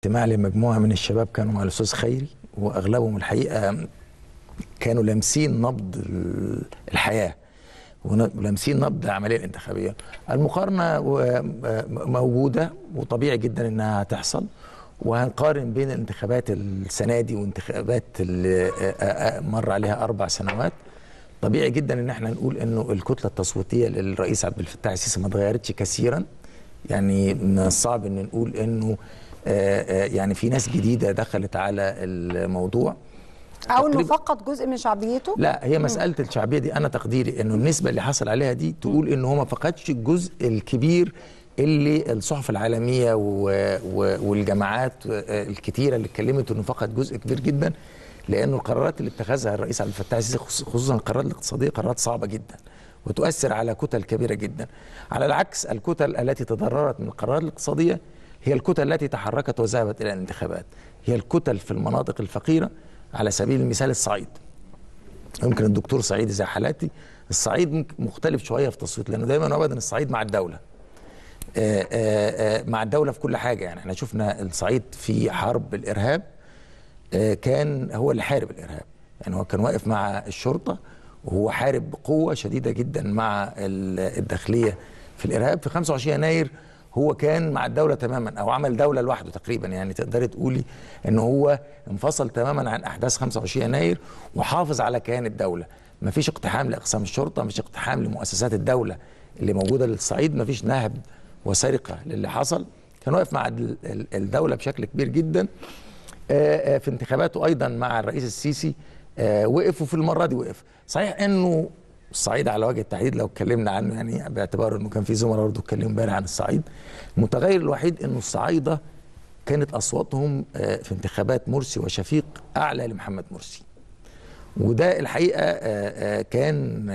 اجتماع لمجموعة من الشباب كانوا مع الأستاذ خيري، وأغلبهم الحقيقة كانوا لامسين نبض الحياة ولامسين نبض العملية الانتخابية. المقارنة موجودة وطبيعي جدا إنها هتحصل، وهنقارن بين الانتخابات السنة دي وانتخابات اللي مر عليها 4 سنوات. طبيعي جدا إن احنا نقول إنه الكتلة التصويتية للرئيس عبد الفتاح السيسي ما اتغيرتش كثيرا. يعني من الصعب إن نقول إنه يعني في ناس جديدة دخلت على الموضوع أو إنه فقد جزء من شعبيته. لا، هي مسألة الشعبية دي أنا تقديري إنه النسبة اللي حصل عليها دي تقول إنه هو ما فقدش الجزء الكبير اللي الصحف العالمية والجماعات الكتيرة اللي اتكلمت إنه فقد جزء كبير جدا، لأنه القرارات اللي اتخذها الرئيس عبد الفتاح السيسي خصوصا القرارات الاقتصادية قرارات صعبة جدا وتؤثر على كتل كبيرة جدا. على العكس، الكتل التي تضررت من القرارات الاقتصادية هي الكتل التي تحركت وذهبت إلى الانتخابات، هي الكتل في المناطق الفقيرة. على سبيل المثال الصعيد، يمكن الدكتور صعيدي زي حالاتي، الصعيد مختلف شوية في التصويت، لأنه دايما وأبدا الصعيد مع الدولة، مع الدولة في كل حاجة. يعني احنا شفنا الصعيد في حرب الإرهاب، كان هو اللي حارب الإرهاب، يعني هو كان واقف مع الشرطة وهو حارب بقوة شديدة جدا مع الداخلية في الإرهاب. في 25 يناير هو كان مع الدولة تماما، أو عمل دولة لوحده تقريبا، يعني تقدري تقولي إن هو انفصل تماما عن أحداث 25 يناير وحافظ على كيان الدولة. ما فيش اقتحام لأقسام الشرطة، مفيش اقتحام لمؤسسات الدولة اللي موجودة للصعيد، ما فيش نهب وسرقة للي حصل. كان واقف مع الدولة بشكل كبير جدا. في انتخاباته أيضا مع الرئيس السيسي وقف، وفي المرة دي وقف. صحيح إنه الصعيد على وجه التحديد لو اتكلمنا عنه، يعني باعتبار انه كان في زملاء برضه اتكلموا امبارح عن الصعيد، المتغير الوحيد انه الصعايده كانت اصواتهم في انتخابات مرسي وشفيق اعلى لمحمد مرسي، وده الحقيقه كان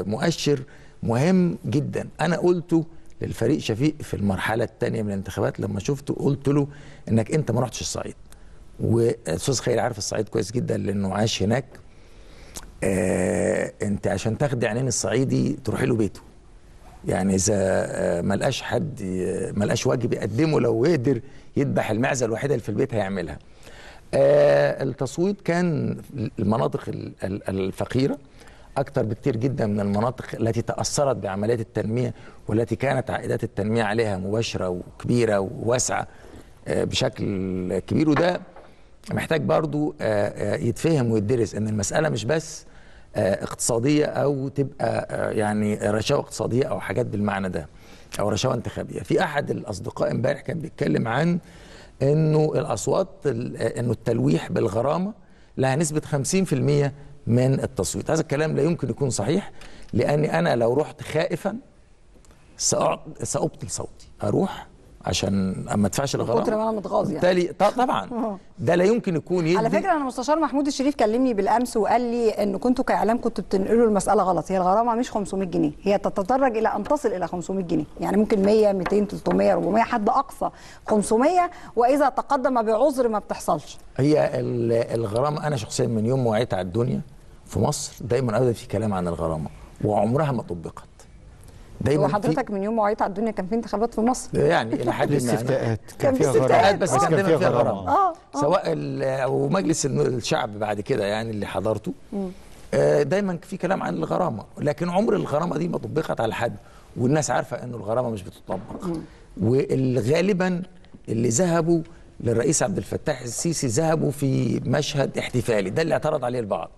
مؤشر مهم جدا. انا قلته للفريق شفيق في المرحله الثانيه من الانتخابات لما شفته، قلت له انك انت ما رحتش الصعيد، والاستاذ خيري عارف الصعيد كويس جدا لانه عاش هناك. انت عشان تاخدي عينين الصعيدي تروحي له بيته، يعني اذا ما لقاش حد، ما لقاش واجب يقدمه، لو يقدر يذبح المعزه الوحيده اللي في البيت هيعملها. التصويت كان المناطق الفقيره اكثر بكتير جدا من المناطق التي تاثرت بعمليات التنميه والتي كانت عائدات التنميه عليها مباشره وكبيره وواسعه بشكل كبير. وده محتاج برضو يتفهم ويدرس ان المسألة مش بس اقتصادية او تبقى يعني رشاوى اقتصادية او حاجات بالمعنى ده او رشاوى انتخابية. في احد الاصدقاء امبارح كان بيتكلم عن انه الاصوات، انه التلويح بالغرامة لها نسبة 50% من التصويت. هذا الكلام لا يمكن يكون صحيح، لاني انا لو رحت خائفا سأبطل صوتي، اروح عشان ما ادفعش الغرامه كتر ما انا متغاظ يعني. طبعا ده لا يمكن يكون يدي. على فكره انا مستشار محمود الشريف كلمني بالامس وقال لي ان كنتوا كاعلام كنتوا بتنقلوا المساله غلط. هي الغرامه مش 500 جنيه، هي تتدرج الى ان تصل الى 500 جنيه، يعني ممكن 100 200 300 400 حد اقصى 500، واذا تقدم بعذر ما بتحصلش. هي الغرامه، انا شخصيا من يوم ما وعيت على الدنيا في مصر دايما ابدا في كلام عن الغرامه وعمرها ما طبقت. دايما هو حضرتك من يوم ما وعيت على الدنيا كان في انتخابات في مصر؟ يعني الى حد ما استفتاءات كان فيها غرامات، بس كان دايما فيها غرامه. سواء ومجلس الشعب بعد كده يعني اللي حضرته دايما في كلام عن الغرامه، لكن عمر الغرامه دي ما طبقت على حد، والناس عارفه انه الغرامه مش بتطبق. وغالبا اللي ذهبوا للرئيس عبد الفتاح السيسي ذهبوا في مشهد احتفالي، ده اللي اعترض عليه البعض،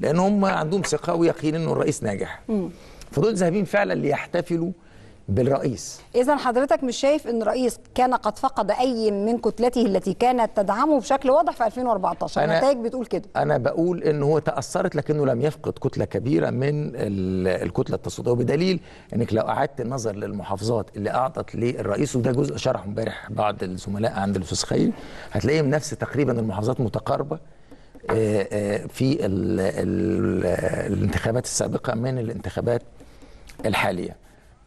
لان هم عندهم ثقه ويقين انه الرئيس ناجح، فدول ذاهبين فعلا ليحتفلوا بالرئيس. إذا حضرتك مش شايف ان الرئيس كان قد فقد اي من كتلته التي كانت تدعمه بشكل واضح في 2014؟ النتائج بتقول كده. انا بقول ان هو تاثرت لكنه لم يفقد كتله كبيره من الكتله التصويتيه، وبدليل انك لو اعدت النظر للمحافظات اللي اعطت للرئيس، وده جزء شرحه امبارح بعض الزملاء عند الاستاذ خيري، هتلاقيهم نفس تقريبا المحافظات متقاربه في الانتخابات السابقه من الانتخابات الحاليه.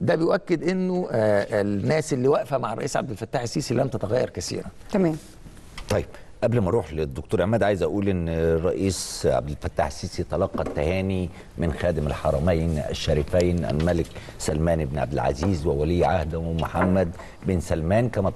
ده بيؤكد انه الناس اللي واقفه مع الرئيس عبد الفتاح السيسي لم تتغير كثيرا. تمام. طيب قبل ما اروح للدكتور عماد، عايز اقول ان الرئيس عبد الفتاح السيسي تلقى التهاني من خادم الحرمين الشريفين الملك سلمان بن عبد العزيز وولي عهده محمد بن سلمان، كما